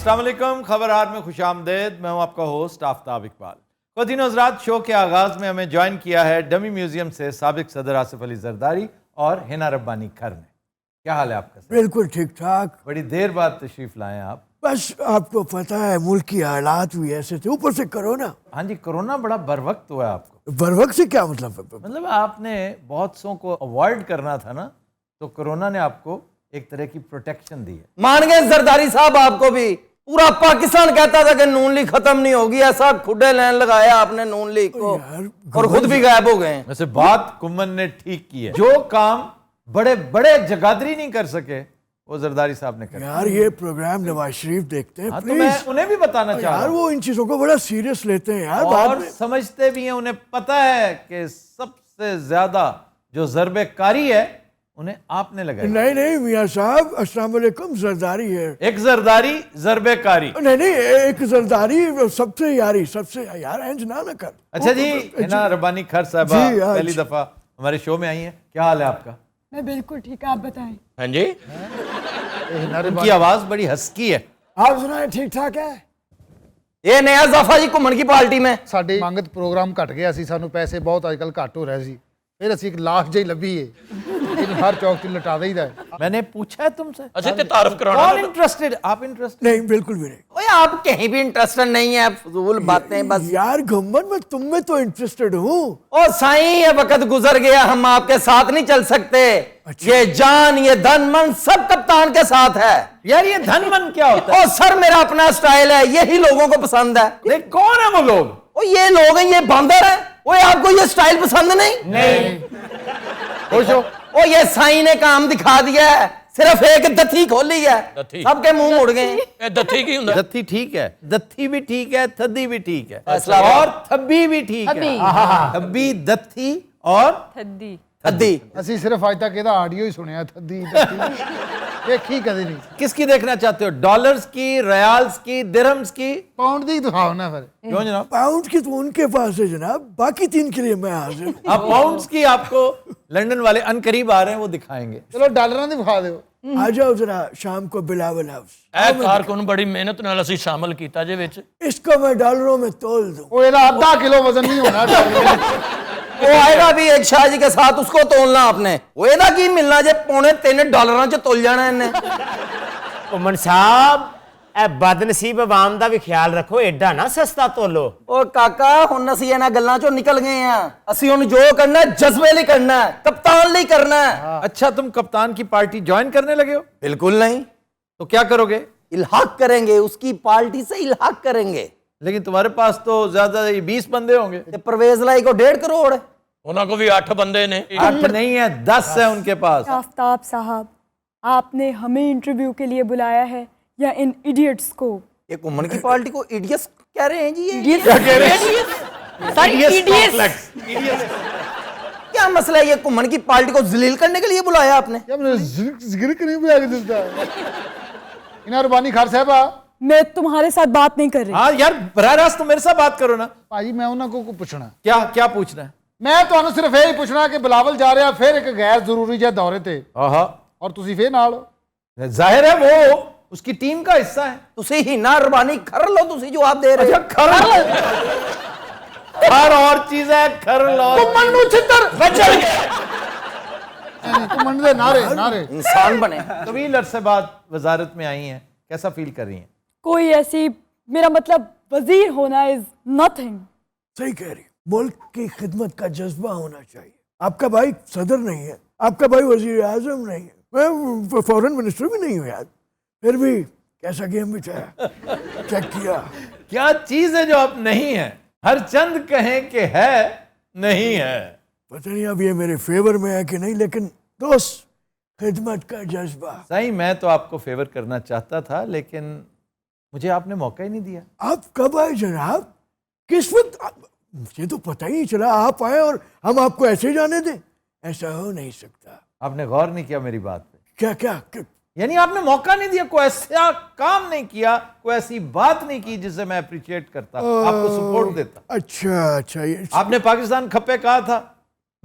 अस्सलाम वालेकुम, खबरात में खुशामदेद। मैं हूं आपका होस्ट आफ्ताब इकबाल। ख़वातीन हज़रात, शो के आगाज़ में हमें ज्वाइन किया है डमी म्यूजियम से साबिक सदर आसिफ अली जरदारी और हिना रब्बानी खर ने। क्या हाल है आपका सर? बिल्कुल ठीक ठाक। बड़ी देर बाद तशरीफ लाए आप। बस आपको पता है मुल्क की हालात भी ऐसे थे, ऊपर से कोरोना। हाँ जी, कोरोना बड़ा बर वक्त हुआ है आपको। बर वक्त से क्या मतलब? मतलब आपने बहुत सौ को अवॉइड करना था ना, तो कोरोना ने आपको एक तरह की प्रोटेक्शन दी है। मान गए जरदारी साहब, आपको भी पूरा पाकिस्तान कहता था कि नून लीग खत्म नहीं होगी, ऐसा खुडे लाइन लगाया आपने नून लीग को और खुद भी गायब हो गए। वैसे बात कुम्मन ने ठीक की है, जो काम बड़े बड़े जगादरी नहीं कर सके वो जरदारी साहब ने कर। यार ये प्रोग्राम नवाज शरीफ देखते हैं, हाँ, तो मैं उन्हें भी बताना चाह रहा यार हूं। वो इन चीजों को बड़ा सीरियस लेते हैं यार, बाद और में। समझते भी हैं, उन्हें पता है कि सबसे ज्यादा जो ज़रबे कारी है उन्हें आपने लगाई। नहीं नहीं मियाँ साहब, अस्सलाम वालेकुम, जरदारी है। एक जरदारी ज़रबे कारी। नहीं नहीं, एक जरदारी सबसे यारी, सबसे यार इंज ना कर। अच्छा जी, हिना रब्बानी खर साहबा जी, आज। पहली दफा हमारे शो में आई हैं। क्या हाल है आपका? मैं बिल्कुल ठीक, आप बताएं। हाँ जी, उनकी आवाज बड़ी हस्की है। आप सुनाए ठीक ठाक है? ये नया ज़ाफा जी घुमन की पार्टी में ਸਾਡੇ ਮੰਗਤ ਪ੍ਰੋਗਰਾਮ ਘਟ ਗਿਆ ਸੀ, ਸਾਨੂੰ ਪੈਸੇ ਬਹੁਤ ਅੱਜਕੱਲ ਘੱਟ ਹੋ ਰਹੇ ਸੀ, ਫਿਰ ਅਸੀਂ ਇੱਕ ਲਾਸ਼ ਜਿਹੀ ਲੱਭੀ ਏ, ਇਹਨੂੰ ਹਰ ਚੌਕ 'ਤੇ ਲਟਾ ਦੇਈਦਾ ਹੈ। मैंने पूछा है तुमसे। अच्छा ते तारफ कराना कौन इंटरेस्टेड? आप इंटरेस्टेड? नहीं बिल्कुल भी नहीं। ओए आप कहीं भी इंटरेस्टेड नहीं है, फजूल बातें बस। यार घुम्मन, मैं तुम में तो इंटरेस्टेड हूँ। ओ साईं, ये वक्त गुजर गया, हम आपके साथ नहीं चल सकते। ये जान, ये धन मन सब कप्तान के साथ है। यार ये धन मन क्या होता है? ओ सर, मेरा अपना स्टाइल है, यही लोगों को पसंद है। नहीं, कौन है वो लोग? ओ ये लोग हैं, ये बांदर है। ओए आपको ये स्टाइल पसंद नहीं? खुश हो? ओ ये साईं ने काम दिखा दिया है, सिर्फ एक दत्थी खोली है, सबके मुंह मुड़ गए। दत्थी की ਹੁੰਦਾ? दत्थी ठीक है, दत्थी भी ठीक है, थद्दी भी ठीक है, फैसला और थब्बी भी ठीक है। थब्बी, दत्थी और थद्दी। थद्दी। ਅਸੀਂ ਸਿਰਫ ਅੱਜ ਤੱਕ ਇਹਦਾ ਆਡੀਓ ਹੀ ਸੁਣਿਆ, ਥੱਦੀ ਦੇਖੀ ਕਦੇ ਨਹੀਂ। किसकी देखना चाहते हो? डॉलर्स की, रियाल्स की, दिरहम्स की? ਪਾਉਂਡ ਦੀ ਦਿਖਾਓ ਨਾ ਫਿਰ। क्यों जनाब? पाउंड की तो उनके पास है जनाब, बाकी 3 के लिए मैं हाजिर हूँ। अब पाउंड्स की आपको लंदन वाले अनकरीब आ रहे हैं, वो दिखाएंगे। ਚਲੋ ਡਾਲਰਾਂ ਦੀ ਵਿਖਾ ਦਿਓ। आ जाओ जरा शाम को बिलावल हाउस। ਇਹ ਕਾਰਕੁਨ ਬੜੀ ਮਿਹਨਤ ਨਾਲ ਅਸੀਂ ਸ਼ਾਮਲ ਕੀਤਾ ਜੇ ਵਿੱਚ। इसको मैं डॉलरों में तोल दूं। ਉਹ ਇਹਦਾ ਅੱਧਾ ਕਿਲੋ ਵਜ਼ਨ ਨਹੀਂ ਹੋਣਾ ਡਾਲਰ ਦਾ। वो आएगा भी एक शाह जी के साथ, उसको तोलना आपने। वो एदा की मिलना जे $3.25 च तोल जाना इन्हें। ਘੁੰਮਣ ਸਾਹਿਬ, ਇਹ ਬਦਨਸੀਬ ਆਵਾਮ ਦਾ ਵੀ ਖਿਆਲ ਰੱਖੋ, ਐਡਾ ਨਾ ਸਸਤਾ ਤੋਲੋ। ओ काका, हुण असीं इन्हां गल्लां चों निकल गए हैं। असीं हुण जो करना है जज्बे लिए करना है, कप्तान लिए करना है। अच्छा, तुम कप्तान की पार्टी ज्वाइन करने लगे हो? बिल्कुल नहीं। तो क्या करोगे? इल्हाक करेंगे, उसकी पार्टी से इल्हाक करेंगे। लेकिन तुम्हारे पास तो ज्यादा 20 बंदे होंगे। ते परवेज लाई को 1.5 करोड़। ਉਹਨਾਂ ਕੋ ਵੀ 8 ਬੰਦੇ ਨੇ। 8 नहीं है, 10 है उनके पास। आफ्ताब साहब, आपने हमें इंटरव्यू के लिए बुलाया है या इन इडियट्स को? ये घुमन की पार्टी को इडियट्स कह रहे हैं जी? ये क्या मसला है? ये घुमन की पार्टी को जलील करने के लिए बुलाया आपने? ਯਾ ਮੈਨੂੰ ਜ਼ਿਕਰ ਕਰੀ ਬੁਲਾ ਕੇ ਦਿੱਤਾ। ਇਹਨਾਂ ਰਬਾਨੀ ਖਰ ਸਾਹਿਬਾ, मैं तुम्हारे साथ बात नहीं कर रही। हाँ यार, बराह रास्त तो मेरे साथ बात करो ना। ਭਾਜੀ ਮੈਂ ਉਹਨਾਂ ਕੋਲ ਪੁੱਛਣਾ। क्या क्या पूछना है? ਮੈਂ ਤੁਹਾਨੂੰ ਸਿਰਫ ਇਹ ਹੀ ਪੁੱਛਣਾ ਕਿ ਬਿਲਾਵਲ ਜਾ ਰਿਹਾ ਫਿਰ ਇੱਕ ਗੈਰ ਜ਼ਰੂਰੀ ਜਿਹੇ ਦੌਰੇ ਤੇ, आहा, ਔਰ ਤੁਸੀਂ ਫਿਰ ਨਾਲ ਹੋ। जाहिर है वो उसकी टीम का हिस्सा है। तुसी हिना रबानी खर लो, तुसी जवाब दे रहे हो। खर और चीज है, खर लो। ਮन्नੂ ਛਿੱਤਰ ਘੁੰਮਣ ਦੇ ਨਾਰੇ ਨਾਰੇ। इंसान बने। तवील अरसे बाद वजारत में आई हैं, कैसा फील कर रही हैं? कोई ऐसी, मेरा मतलब वजीर होना इज नथिंग। सही कह रही, मुल्क की खिदमत का जज्बा होना चाहिए। आपका भाई सदर नहीं है, आपका भाई वजीर आजम नहीं है, मैं फॉरेन मिनिस्टर भी नहीं हूँ यार, फिर भी कैसा गेम बिछाया, चेक किया। क्या चीज है जो आप नहीं है? हर चंद कहें कि है, नहीं है। पता नहीं अब ये मेरे फेवर में है कि नहीं, लेकिन दोस्त, खिदमत का जज्बा। सही, मैं तो आपको फेवर करना चाहता था, लेकिन मुझे आपने मौका ही नहीं दिया। आप कब आए जनाब? किस वक्त? मुझे तो पता ही नहीं चला आप आए और हम आपको ऐसे जाने दें। ऐसा हो नहीं सकता। आपने गौर नहीं किया मेरी बात पे? क्या क्या, क्या? यानी आपने मौका नहीं दिया, कोई ऐसा काम नहीं किया, कोई ऐसी बात नहीं की जिसे मैं अप्रिशिएट करता, आपको सपोर्ट देता। अच्छा अच्छा, ये आपने पाकिस्तान खप्पे कहा था,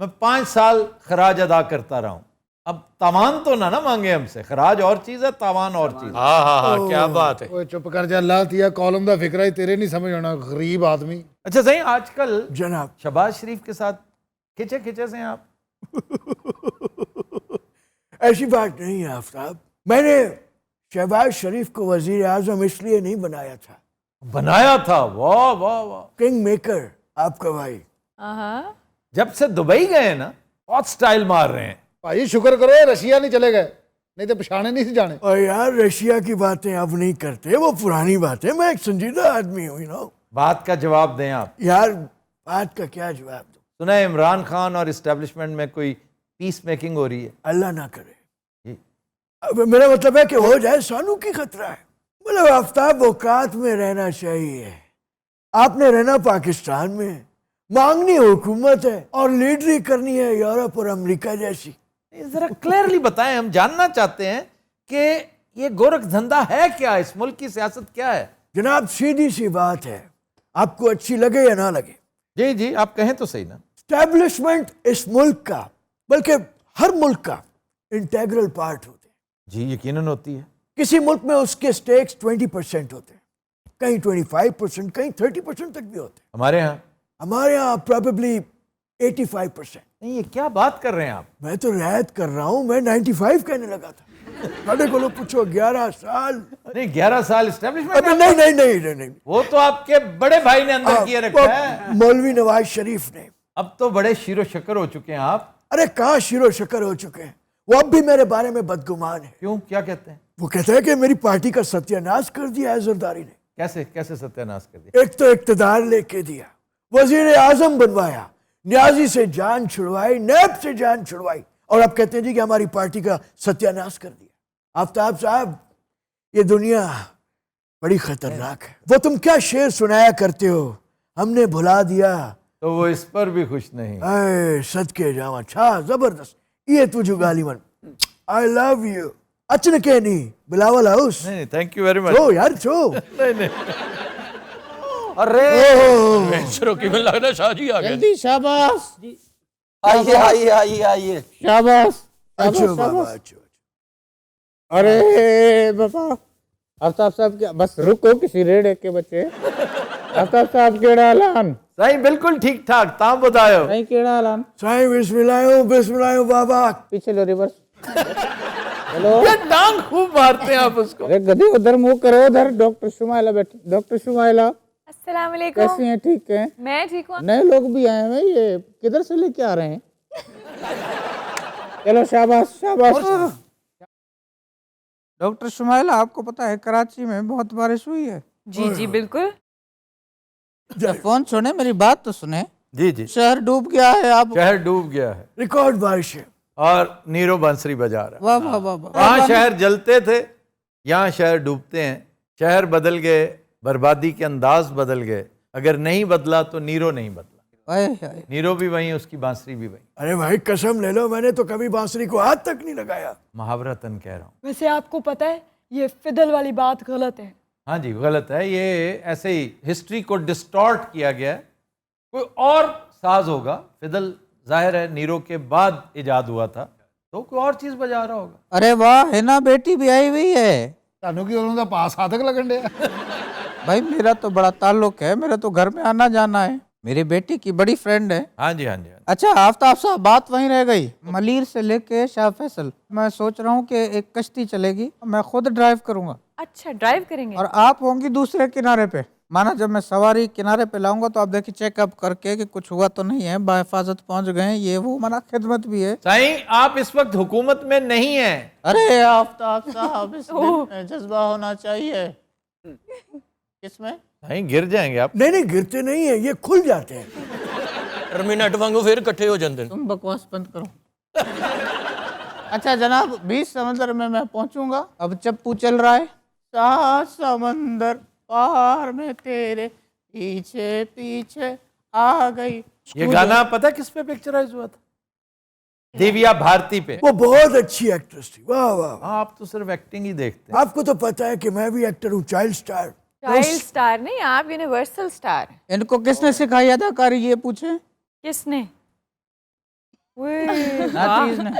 मैं 5 साल खराज अदा करता रहा हूं। अब तावान तो ना मांगे हमसे, खराज और चीज है, तावान और चीज है। हाँ हाँ हाँ, क्या बात है। ਓਏ ਚੁੱਪ ਕਰ ਜਾ, ਅੱਲਾਹ ਤੀਆ कॉलम ਦਾ ਫਿਕਰਾ ਹੀ ਤੇਰੇ नहीं समझ आना, गरीब आदमी। अच्छा सही, आजकल जनाब शहबाज शरीफ के साथ खिंचे खिंचे से हैं आप? ऐसी बात नहीं है आफ्ताब, मैंने शहबाज शरीफ को वजीर आजम इसलिए नहीं बनाया था। बनाया था, वाह वाह वाह। किंग मेकर आपका भाई। जब से दुबई गए ना, बहुत स्टाइल मार रहे हैं। भाई शुक्र करो रशिया नहीं चले गए, नहीं तो पछाने नहीं से जाने। और यार रशिया की बातें अब नहीं करते, वो पुरानी बातें। मैं एक संजीदा आदमी हूँ, यू नो। बात का जवाब दें आप। यार बात का क्या जवाब दूं? सुना है इमरान खान और इस्टेब्लिशमेंट में कोई पीस मेकिंग हो रही है। अल्लाह ना करे। जी। अब मेरा मतलब है कि हो जाए, सानू की खतरा है। मतलब आफ्ताब औकात में रहना चाहिए। आपने रहना पाकिस्तान में, मांगनी हुकूमत है और लीडरी करनी है यूरोप और अमेरिका जैसी। जरा क्लियरली बताएं, हम जानना चाहते हैं कि ये गोरख धंधा है क्या, इस मुल्क की सियासत क्या है? जनाब सीधी सी बात है, आपको अच्छी लगे या ना लगे। जी जी, आप कहें तो सही ना। स्टैब्लिशमेंट इस मुल्क का, बल्कि हर मुल्क का इंटेग्रल पार्ट होते हैं। जी यकीनन होती है। किसी मुल्क में उसके स्टेक्स 20% होते हैं, कहीं 25%, कहीं 30% तक भी होते हैं। हमारे यहाँ प्रोबेबली 85%। नहीं, ये क्या बात कर रहे हैं आप? मैं तो रियायत कर रहा हूँ, मैं 95 कहने लगा था। साढ़े को लोग पूछो 11 साल। नहीं, 11 साल एस्टेब्लिशमेंट। अबे नहीं नहीं नहीं नहीं नहीं, वो तो आपके बड़े भाई ने अंदर किए रखा वो है। मौलवी नवाज शरीफ ने। अब तो बड़े शीरो शक्कर हो चुके हैं आप। अरे कहाँ शिरो शक्कर हो चुके हैं, वो अब भी मेरे बारे में बदगुमान है। क्यों, क्या कहते हैं? वो कहते हैं कि मेरी पार्टी का सत्यानाश कर दिया है जरदारी ने। कैसे कैसे सत्यानाश कर दिया? एक तो इक्तदार लेके दिया, वजीर आजम बनवाया, न्याजी से जान छुड़वाई, नैब से जान छुड़वाई, और अब कहते हैं जी कि हमारी पार्टी का सत्यानाश कर दिया। आफ्ताब साहब, ये दुनिया बड़ी खतरनाक है। वो तुम क्या शेर सुनाया करते हो, हमने भुला दिया। तो वो इस पर भी खुश नहीं। ऐ सदके जावा, छा जबरदस्त। ये तुझे गालिमन, आई लव यू। अचनके नहीं, बिलावल हाउस। नहीं, थैंक यू वेरी मच। छो यार छो। नहीं नहीं। अरे शुरू की में लग रहा है शाहजी आ गए। जल्दी शाबाश आइए आइए आइए आइए। शाबाश अच्छो बाबा, अच्छो। अरे बाबा आफ्ताब साहब क्या, बस रुको किसी रेड़े के बच्चे। आफ्ताब साहब केड़ा ऐलान? सही, बिल्कुल ठीक ठाक। ताम बतायो। नहीं केड़ा ऐलान? साईं बिस्मिल्लाह बाबा। पीछे लो, रिवर्स। हेलो, ये टांग खूब मारते हैं आप उसको। अरे गधे उधर मुंह करो, उधर डॉक्टर शुमाइला बैठे। डॉक्टर शुमाइला अस्सलाम वालेकुम। कैसी हैं? ठीक है। मैं ठीक हूँ। नए लोग भी आए हैं, ये किधर से लेके आ रहे हैं? चलो शाबाश शाबाश। डॉक्टर शुमाइला, आपको पता है कराची में बहुत बारिश हुई है। जी जी बिल्कुल। फोन छोड़े, मेरी बात तो सुने। जी जी। शहर डूब गया है। आप शहर डूब गया है रिकॉर्ड बारिश है। और नीरो बांसुरी बजा रहा है। वाह वाह वाह वाह। वहाँ शहर जलते थे, यहाँ शहर डूबते हैं। शहर बदल गए, बर्बादी के अंदाज बदल गए। अगर नहीं बदला तो नीरो नहीं बदला। आए हाय। नीरो भी वहीं, उसकी बांसुरी भी वहीं। अरे भाई कसम ले लो, मैंने तो कभी बांसुरी को हाथ तक नहीं लगाया। मुहावरतन कह रहा हूँ। वैसे आपको पता है ये फिदल वाली बात गलत है। हाँ जी, गलत है। ये ऐसे ही हिस्ट्री को डिस्टॉर्ट किया गया है। कोई और साज होगा। फिदल जाहिर है नीरो के बाद इजाद हुआ था, तो कोई और चीज बजा रहा होगा। अरे वाह, हिना बेटी भी आई हुई है। ਤੁਹਾਨੂੰ ਕੀ ਉਹਨਾਂ ਦਾ ਪਾਸ ਹਾਦਕ ਲੱਗਣ ਡਿਆ? भाई मेरा तो बड़ा ताल्लुक है, मेरा तो घर में आना जाना है। मेरी बेटी की बड़ी फ्रेंड है। हाँ जी हाँ जी हाँ जी। अच्छा आफ्ताब साहब, बात वहीं रह गई। मलीर से लेके शाह फैसल, मैं सोच रहा हूँ कि एक कश्ती चलेगी, मैं खुद ड्राइव करूंगा अच्छा, ड्राइव करेंगे? और आप होंगी दूसरे किनारे पे। माना जब मैं सवारी किनारे पे लाऊंगा तो आप देखिए चेकअप करके कि कुछ हुआ तो नहीं है, बाहिफाजत पहुंच गए, ये वो। माना खिदमत भी है। साईं, आप इस वक्त हुकूमत में नहीं हैं। अरे आफ्ताब साहब, इसमें जज्बा होना चाहिए। किसमें? साईं गिर जाएंगे आप। नहीं नहीं, गिरते नहीं है, ये खुल जाते हैं। टर्मिनेट वांगू फिर इकट्ठे हो जाते हैं। तुम बकवास बंद करो। अच्छा जनाब, 20 समंदर में मैं पहुंचूंगा। अब चप्पू चल रहा है। 7 समंदर पार में तेरे पीछे पीछे आ गई। ये गाना पता है किस पे पिक्चराइज हुआ था? दिव्या भारती पे। वो बहुत अच्छी एक्ट्रेस थी। वाह वाह वाह। हाँ, आप तो सिर्फ एक्टिंग ही देखते हैं। आपको तो पता है कि मैं भी एक्टर हूँ, चाइल्ड स्टार। चाइल्ड स्टार नहीं, आप यूनिवर्सल स्टार हैं। इनको किसने सिखाई अदाकारी, ये पूछे? किसने? नाचीज ने।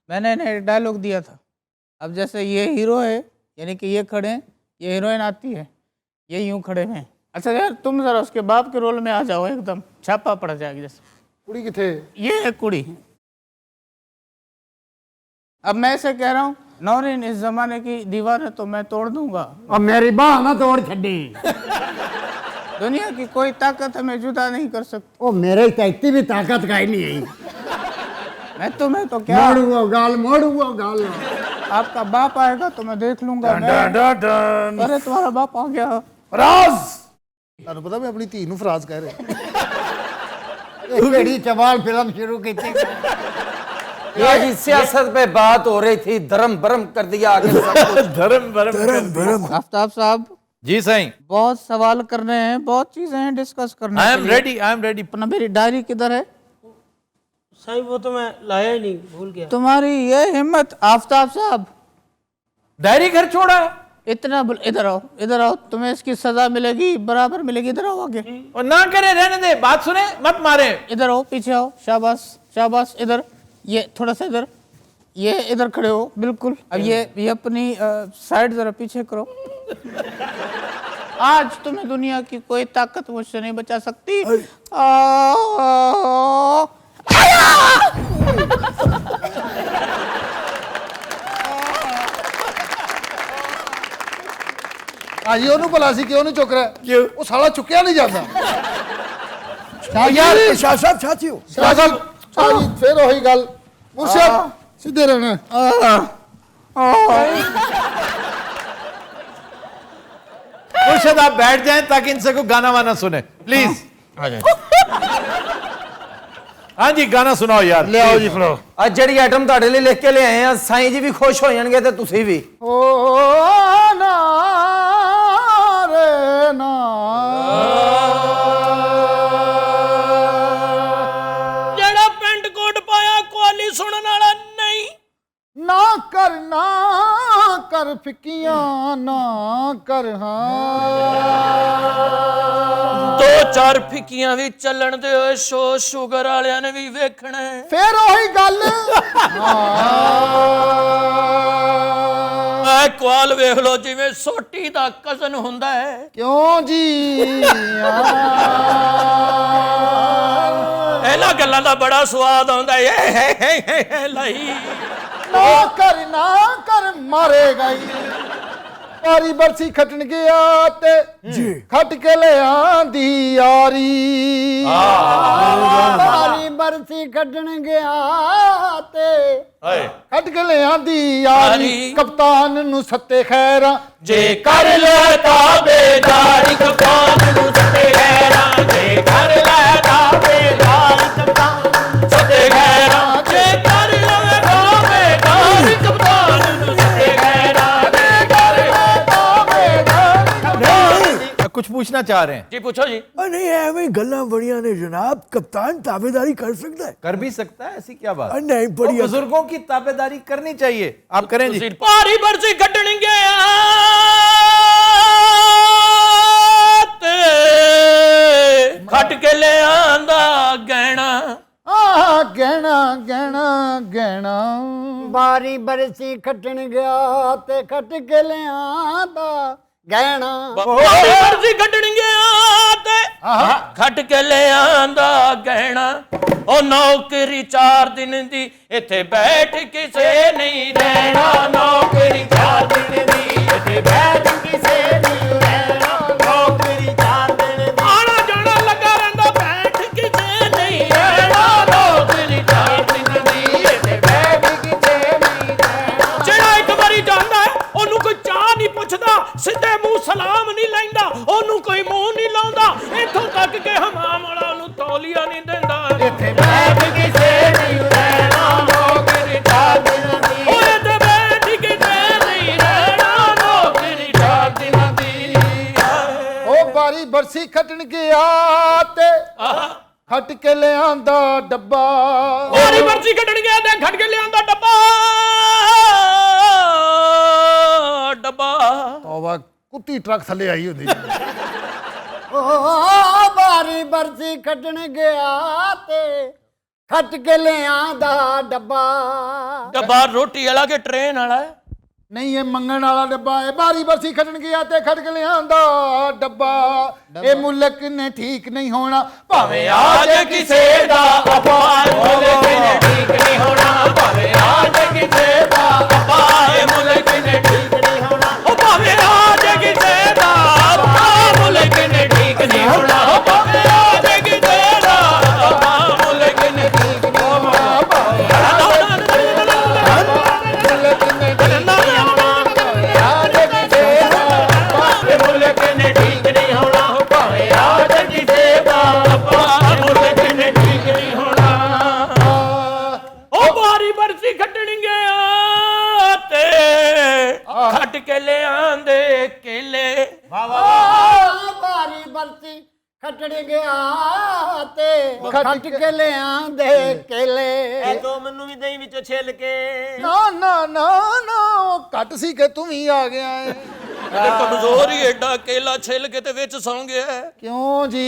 मैंने इन्हें एक डायलॉग दिया था। अब जैसे ये हीरो है, यानी कि ये खड़े हैं, ये हीरोइन आती है, ये यूं खड़े हैं। अच्छा यार तुम जरा उसके बाप के रोल में आ जाओ, एकदम छापा पड़ जाएगी जैसे। कुड़ी किथे? ये है कुड़ी। अब मैं ऐसे कह रहा हूँ, नौरीन इस जमाने की दीवार है तो मैं तोड़ दूंगा, और मेरी बाह ना तोड़ छड़ी। दुनिया की कोई ताकत हमें जुदा नहीं कर सकती। ओ मेरे तैती भी ताकत का ही नहीं है। मैं तुम्हें तो क्या, मोड़ूंगा गाल। आपका बाप आएगा तो मैं देख लूंगा। अरे तुम्हारा बाप आ गया। फराज, ਤੁਹਾਨੂੰ ਪਤਾ ਮੈਂ ਆਪਣੀ ਧੀ ਨੂੰ ਫਰਾਜ਼ ਕਹਿ ਰਿਹਾ। बड़ी चबाल फिल्म शुरू की थी। ये जी सियासत पे बात हो रही थी, धर्म भरम कर दिया आगे सब कुछ। धर्म भरम। आफ्ताब साहब जी सही। बहुत सवाल करने हैं, बहुत चीजें हैं डिस्कस करने आई के एम लिए। Ready, I am ready. अपना मेरी डायरी किधर है? साहब वो तो मैं लाया ही नहीं, भूल गया। तुम्हारी ये हिम्मत आफ्ताब साहब, डायरी घर छोड़ा है इतना इधर आओ, इधर आओ, तुम्हें इसकी सजा मिलेगी, बराबर मिलेगी। इधर आओ आगे, और ना करे, रहने दे, बात सुने, मत मारे। इधर आओ, पीछे आओ, शाबाश शाबाश, इधर, ये थोड़ा सा इधर, ये इधर खड़े हो बिल्कुल। अब ये अपनी साइड जरा पीछे करो। आज तुम्हें दुनिया की कोई ताकत मुझसे नहीं बचा सकती। ਹਾਂਜੀ ਉਹਨੂੰ ਭਲਾ ਸੀ ਕਿਉਂ ਨਹੀਂ ਚੁੱਕ ਰਿਹਾ? क्यों? ਉਹ ਸਾਲਾ ਚੁੱਕਿਆ ਨਹੀਂ ਜਾਂਦਾ। यार शाह साहब साथियों, ਸ਼ਾਹ ਸਾਹਿਬ, ਸ਼ਾਹ ਜੀ ਫਿਰ ਉਹੀ ਗੱਲ। ਮੁਰਸ਼ਦ ਸਿੱਧੇ ਰਹਿਣਾ। मुर्शद आप बैठ जाएं ताकि इनसे कोई गाना वाना सुने प्लीज। हाँ जी गाना सुनाओ यार। ਲੈ ਆਓ ਜੀ ਫੜੋ। ਅੱਜ ਜਿਹੜੀ ਆਈਟਮ ਤੁਹਾਡੇ ਲਈ ਲਿਖ ਕੇ ਲਿਆਏ ਆ, ਸਾਈਂ ਜੀ ਵੀ ਖੁਸ਼ ਹੋ ਜਾਣਗੇ ਤੇ ਤੁਸੀਂ ਵੀ। ਓ ਨਾ ਰੇ ਨਾ ਜਿਹੜਾ ਪੈਂਟ ਕੋਟ ਪਾਇਆ ਕੁਆਲੀ ਸੁਣਨ ਵਾਲਾ ਨਹੀਂ। ਨਾ ਕਰ ਫਿੱਕੀਆਂ ਨਾ ਕਰ ਹਾਂ। ਦੋ ਚਾਰ ਫਿੱਕੀਆਂ ਵੀ ਚੱਲਣ ਦੇ ਓਏ, ਸ਼ੋ ਸ਼ੂਗਰ ਵਾਲਿਆਂ ਨੇ ਵੀ ਵੇਖਣਾ ਹੈ। ਫੇਰ ਉਹੀ ਗੱਲ। ਐ ਕੁਆਲ ਵੇਖ ਲੋ ਜਿਵੇਂ ਸੋਟੀ ਦਾ ਕਜ਼ਨ ਹੁੰਦਾ ਹੈ। ਕਿਉਂ ਜੀ? ਇਹਨਾਂ ਗੱਲਾਂ ਦਾ ਬੜਾ ਸਵਾਦ ਆਉਂਦਾ ਏ ਲਈ। ਨਾ ਕਰ ਮਾਰੇਗਾ ਹੀ। ਵਾਰੀ ਬਰਸੀ ਖੱਟਣ ਗਿਆ ਤੇ ਖੱਟ ਕੇ ਲਿਆਂਦੀ ਯਾਰੀ। ਵਾਰੀ ਬਰਸੀ ਖੱਟਣ ਗਿਆ ਤੇ ਖੱਟ ਕੇ ਲਿਆਂਦੀ ਯਾਰੀ। ਕਪਤਾਨ ਨੂੰ ਸੱਤੇ ਖੈਰਾਂ ਜੇ ਕਰ ਲੈ ਤਾਬੇਦਾਰੀ, ਕਪਤਾਨ ਨੂੰ ਸੱਤੇ ਖੈਰਾਂ। ਜੇ ਕਰ ਲੈ ਤਾਬੇਦਾਰੀ, ਕਪਤਾਨ ਸੱਤੇ ਖੈਰਾਂ। ਜੇ ਕਰ ਲੈ ਤਾਬੇਦਾਰੀ, ਕਪਤਾਨ ਨੂੰ ਸੱਤੇ ਖੈਰਾਂ। ਜੇ ਕਰ ਲੈ ਤਾਬੇਦਾਰੀ, ਕਪਤਾਨ। कुछ पूछना चाह रहे हैं? जी पूछो जी। नहीं है गल्ला बढ़िया ने जनाब, कप्तान ताबेदारी कर सकता है? कर भी सकता है, ऐसी क्या बात? नहीं तो बढ़िया। बुजुर्गों की ताबेदारी करनी चाहिए। आप करें जी। भारी बरसी कटन गया ते खट के ले आंदा गहना। ਗਹਿਣਾ ਗਹਿਣਾ ਗਹਿਣਾ। बारी बरसी खटन गया ते खट के लियांदा गहना। भारी बरसी कटन गया ते खट के ले आंदा गहना। ओ नौकरी 4 दिन दी इत्थे बैठ किसे नहीं रहना। नौकरी 4 दिन दी इत्थे बैठ किसे नहीं रहना। नौकरी 4 दिन दी आना जाना लगा रहंदा, बैठ किसे नहीं रहना। नौकरी 4 दिन दी इत्थे बैठ किसे नहीं रहना। ਜਿਹੜਾ ਇੱਕ ਵਾਰੀ ਜਾਂਦਾ ਹੈ ਉਹਨੂੰ ਕੋਈ ਚਾਹ ਨਹੀਂ ਪੁੱਛਦਾ, ਸਿੱਧੇ ਮੂੰਹ ਸਲਾਮ ਨਹੀਂ ਲੈਂਦਾ, ਉਹਨੂੰ ਕੋਈ ਮੂੰਹ ਨਹੀਂ ਲਾਉਂਦਾ, ਇੱਥੋਂ ਤੱਕ ਕਿ ਹਮਾਮ ਵਾਲਾ ਉਹਨੂੰ ਤੌਲੀਆ ਨਹੀਂ ਦਿੰਦਾ। ਇੱਥੇ ਬੈਠ ਕਿਸੇ ਨਹੀਂ ਰਹਿਣਾ। ਨੌਕਰੀ 4 ਦਿਨਾਂ ਦੀ। ਓਏ ਇੱਥੇ ਬੈਠ ਕਿਸੇ ਨਹੀਂ ਰਹਿਣਾ। ਨੌਕਰੀ 4 ਦਿਨਾਂ ਦੀ। ਉਹ ਬਾਰੀ ਬਰਸੀ ਖੱਟਣ ਗਿਆ ਤੇ ਖੱਟ ਕੇ ਲਿਆਂਦਾ ਡੱਬਾ। ਬਾਰੀ ਬਰਸੀ ਕੱਢਣ ਗਿਆ ਤੇ ਖੱਟ ਕੇ ਲਿਆਂਦਾ ਡੱਬਾ। ਡੱਬਾ ਤੋਬਾ, ਕੁੱਤੀ ਟਰੱਕ ਥੱਲੇ ਆਈ ਹੁੰਦੀ। ओ बारी बरसी खटन गया ते खट के ले आंदा डब्बा डब्बा रोटी वाला के ट्रेन वाला है ਨਹੀਂ ਇਹ ਮੰਗਣ ਵਾਲਾ ਡੱਬਾ ਹੈ ਬਾਰੀ ਬਰਸੀ ਖੱਟਣ ਗਿਆ ਤੇ ਖੱਟ ਕੇ ਲਿਆਂਦਾ ਡੱਬਾ ਇਹ ਮੁਲਕ ਨੇ ਠੀਕ ਨਹੀਂ ਹੋਣਾ ਭਾਵੇਂ आज किसे दा अपार मुल्क ने ठीक नहीं होना भावे आज किसे दा अपार मुल्क ने ठीक नहीं होना ओ भावे आज किसे दा अपार मुल्क ने ठीक नहीं होना ओ भावे आज किसे दा अपार मुल्क ने ठीक नहीं होना मुल्क ने ठीक नहीं होना भावे आज किसे दा अपार मुल्क ने ठीक नहीं होना ओ बारी बरसी खटण गया ते खट के ले आंदे केले बारी बरसी खटण गया ते खट के ले आंदे केले तो मन्नू भी दही विचों छिल के ਨਾ ਨਾ ਨਾ ਨਾ ਉਹ ਘੱਟ ਸੀ ਕਿ ਤੂੰ ਵੀ ਆ ਗਿਆ ਹੈ ਤੇ ਕਮਜ਼ੋਰ ਹੀ ਐਡਾ ਕੇਲਾ ਛਿੱਲ ਕੇ ਤੇ ਵਿੱਚ ਸੌਂ ਗਿਆ ਹੈ। ਕਿਉਂ ਜੀ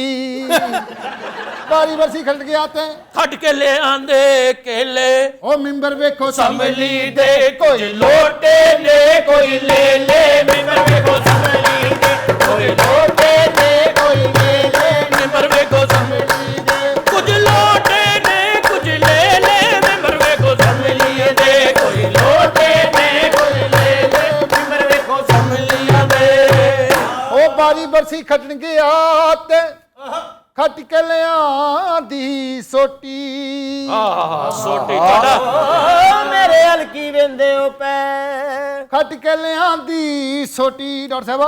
ਬਾਰੀ ਬਰਸੀ ਖੱਟ ਗਿਆ ਤੇ ਖਟ ਕੇ ਲੈ ਆਂਦੇ ਕੇਲੇ ਉਹ ਮਿੰਬਰ ਵੇਖੋ ਸੰਭਲੀ ਦੇ ਕੋਈ ਲੋਟੇ ਨੇ ਕੋਈ ਲੈ ਲੈ ਮਿੰਬਰ ਵੇਖੋ ਸੰਭਲੀ ਦੇ ਕੋਈ ਲੋਟੇ ਨੇ ਕੋਈ ਲੈ ਲੈ ਮਿੰਬਰ ਵੇਖੋ ਸੰਭਲੀ ਦੇ ਕੁਝ ਲੋਟੇ ਨੇ ਕੁਝ ਲੈ ਲੈ ਮਿੰਬਰ ਵੇਖੋ ਸੰਭਲੀ ਦੇ ਕੋਈ ਲੋਟੇ ਨੇ ਕੋਈ ਲੈ ਲੈ ਮਿੰਬਰ ਵੇਖੋ ਸੰਭਲੀ ਦੇ ਉਹ ਬਾਰੀ ਬਰਸੀ ਖੱਟਣ ਗਿਆ ਤੇ ਖੱਟ ਕੇ ਲਿਆਂਦੀ ਸੋਟੀ ਸੋਟੀ ਕਾੜਾ मेरे हल्की वेंदे ओ पै ਖੱਟ ਕੇ ਲਿਆਂਦੀ ਸੋਟੀ ਡਾਕਟਰ ਸਾਹਿਬ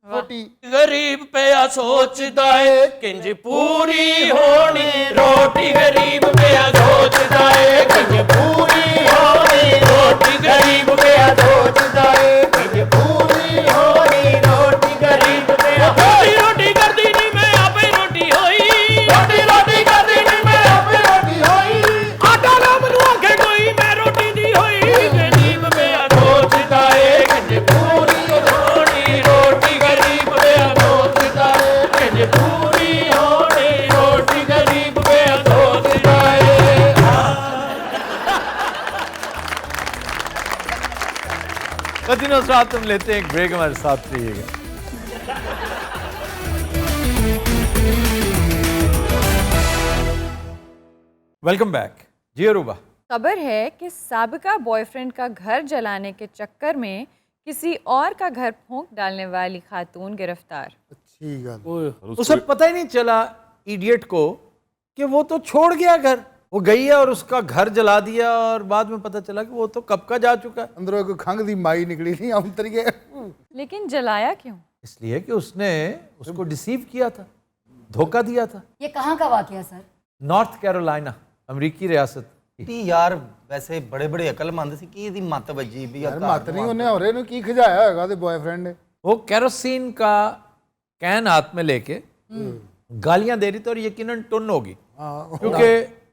ਸੋਟੀ गरीब पिया सोचदा है किंज पूरी होनी रोटी गरीब पिया सोचदा है किंज पूरी होनी रोटी गरीब पिया सोचदा है किंज पूरी होनी रोटी गरीब पिया रोटी करदी नहीं मैं आपे रोटी होई रोटी करदी नहीं मैं आपे रोटी होई आटा ना मनु आखे कोई मैं रोटी दी होई गरीब पिया सोचदा है किंज पूरी होनी रोटी गरीब पिया सोचदा है किंज पूरी होनी रोटी गरीब पिया सोचदा है कदिनों रात हम लेते हैं एक ब्रेक, हमारे साथ रहिएगा। वेलकम बैक जी अरूबा। खबर है कि साबिका बॉयफ्रेंड का घर जलाने के चक्कर में किसी और का घर फूंक डालने वाली खातून गिरफ्तार। ਠੀਕ ਗੱਲ उसे पता ही नहीं चला इडियट को कि वो तो छोड़ गया घर, वो गई है और उसका घर जला दिया और बाद में पता चला कि वो तो कब का जा चुका है। ਅੰਦਰੋਂ ਕੋਈ ਖੰਗ ਦੀ ਮਾਈ ਨਿਕਲੀ ਨਹੀਂ ਅੰਤਰ ਗਏ लेकिन जलाया क्यों? इसलिए कि उसने उसको डिसीव किया था, धोखा दिया था। ये कहाँ का वाकया सर? नॉर्थ कैरोलिना, अमेरिकी रियासत। ਤੀ ਯਾਰ ਵੈਸੇ ਬੜੇ ਬੜੇ ਅਕਲਮੰਦ ਸੀ ਕੀ ਇਹਦੀ ਮੱਤ ਵੱਜੀ ਵੀ ਯਾਰ ਮੱਤ ਨਹੀਂ ਉਹਨੇ ਹੋਰੇ ਨੂੰ ਕੀ ਖਿਜਾਇਆ ਹੋਏਗਾ ਤੇ ਬॉयਫ੍ਰੈਂਡ ਨੇ वो केरोसिन का कैन हाथ में लेके गालियां दे रही थी और यकीनन टुन होगी, क्योंकि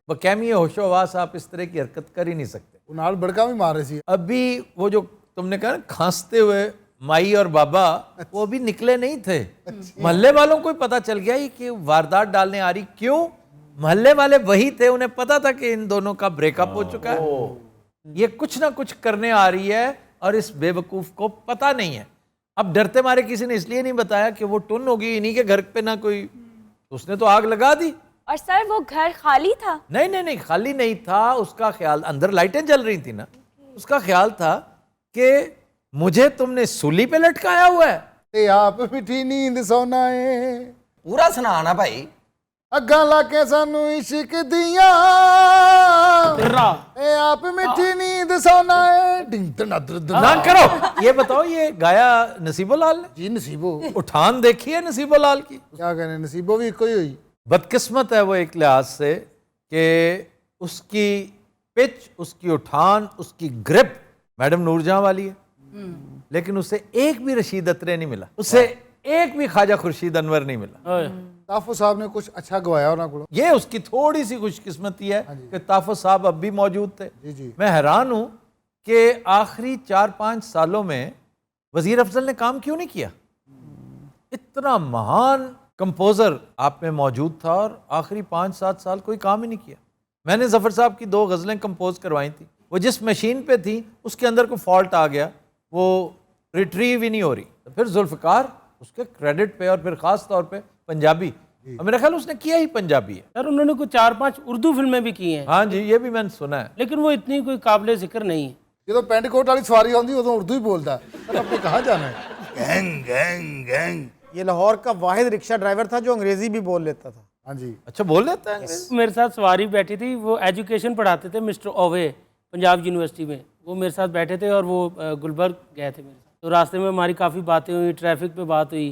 बकैमी होशोवास आप इस तरह की हरकत कर ही नहीं सकते। ਉਹ ਨਾਲ ਬੜਕਾ ਵੀ ਮਾਰ ਰਹੀ ਸੀ अभी वो जो तुमने कहा ना खांसते हुए माई और बाबा, वो अभी निकले नहीं थे। मोहल्ले वालों को ही पता चल गया ये कि वारदात डालने आ रही। क्यों? मोहल्ले वाले वही थे, उन्हें पता था कि इन दोनों का ब्रेकअप हो चुका है, ये कुछ ना कुछ करने आ रही है और इस बेवकूफ को पता नहीं है। अब डरते मारे किसी ने इसलिए नहीं बताया कि वो टुन होगी, इन्हीं के घर पे ना कोई, उसने तो आग लगा दी। और सर वो घर खाली था? नहीं नहीं नहीं, खाली नहीं था। उसका ख्याल, अंदर लाइटें जल रही थी ना, उसका ख्याल था कि मुझे तुमने सूली पे लटकाया हुआ है। ਤੇ ਆਪ ਮਿੱਠੀ ਨੀਂਦ ਸੌਣਾ ਏ ਪੂਰਾ ਸੁਣਾਣਾ ਭਾਈ ਅੱਗਾਂ ਲਾ ਕੇ ਸਾਨੂੰ ਇਸ਼ਕ ਦੀਆਂ ਤੇ ਆਪ ਮਿੱਠੀ ਨੀਂਦ ਸੌਣਾ ਏ ਡਿੰਗ ਦਨ ना करो। ये बताओ, ये गाया नसीबो लाल ने? ਜੀ ਨਸੀਬੋ उठान देखी है नसीबो लाल की? क्या कहने नसीबो भी ਇੱਕੋ ਹੀ ਹੋਈ बदकिस्मत है वो एक लिहाज से कि उसकी पिच, उसकी उठान, उसकी ग्रिप मैडम नूरजहां वाली है, लेकिन उसे एक भी रशीद अतरे नहीं मिला, उसे एक भी ख्वाजा खुर्शीद अनवर नहीं मिला। ਤਾਫੋ ਸਾਹਿਬ ਨੇ ਕੁਝ ਅੱਛਾ ਗਵਾਇਆ ਉਹਨਾਂ ਕੋਲੋਂ ये उसकी थोड़ी सी खुशकिस्मती है कि ताफो साहब अब भी मौजूद थे। जी जी मैं हैरान हूं कि आखिरी 4-5 सालों में वजीर अफजल ने काम क्यों नहीं किया। इतना महान कंपोजर आप में मौजूद था और आखिरी 5-7 साल कोई काम ही नहीं किया। मैंने जफ़र साहब की 2 गज़लें कंपोज करवाई थी, वो जिस मशीन पे थी उसके अंदर कोई फॉल्ट आ गया, वो रिट्रीव ही नहीं हो रही। तो फिर जुल्फ़िकार उसके क्रेडिट पे, और फिर ख़ास तौर पे पंजाबी, और मेरा ख्याल उसने किया ही पंजाबी है। सर उन्होंने कुछ 4-5 उर्दू फिल्में भी की हैं, हाँ जी, ये भी मैंने सुना है। लेकिन वो इतनी कोई काबिल जिक्र नहीं है। ਜਦੋਂ ਪੈਂਟ ਕੋਟ ਵਾਲੀ ਸਵਾਰੀ ਆਉਂਦੀ ਉਦੋਂ ਉਰਦੂ ਹੀ ਬੋਲਦਾ ਪਰ ਆਪਣੇ ਕਹਾਂ ਜਾਣਾ ਹੈ ਗੈਂਗ ਗੈंग गैंग। ये लाहौर का वाहिद रिक्शा ड्राइवर था जो अंग्रेजी भी बोल लेता था। हाँ जी, अच्छा बोल लेता है। मेरे साथ सवारी बैठी थी, वो एजुकेशन पढ़ाते थे मिस्टर ओवे पंजाब यूनिवर्सिटी में। वो मेरे साथ बैठे थे और वो गुलबर्ग गए थे मेरे साथ। तो रास्ते में हमारी काफ़ी बातें हुई, ट्रैफिक पे बात हुई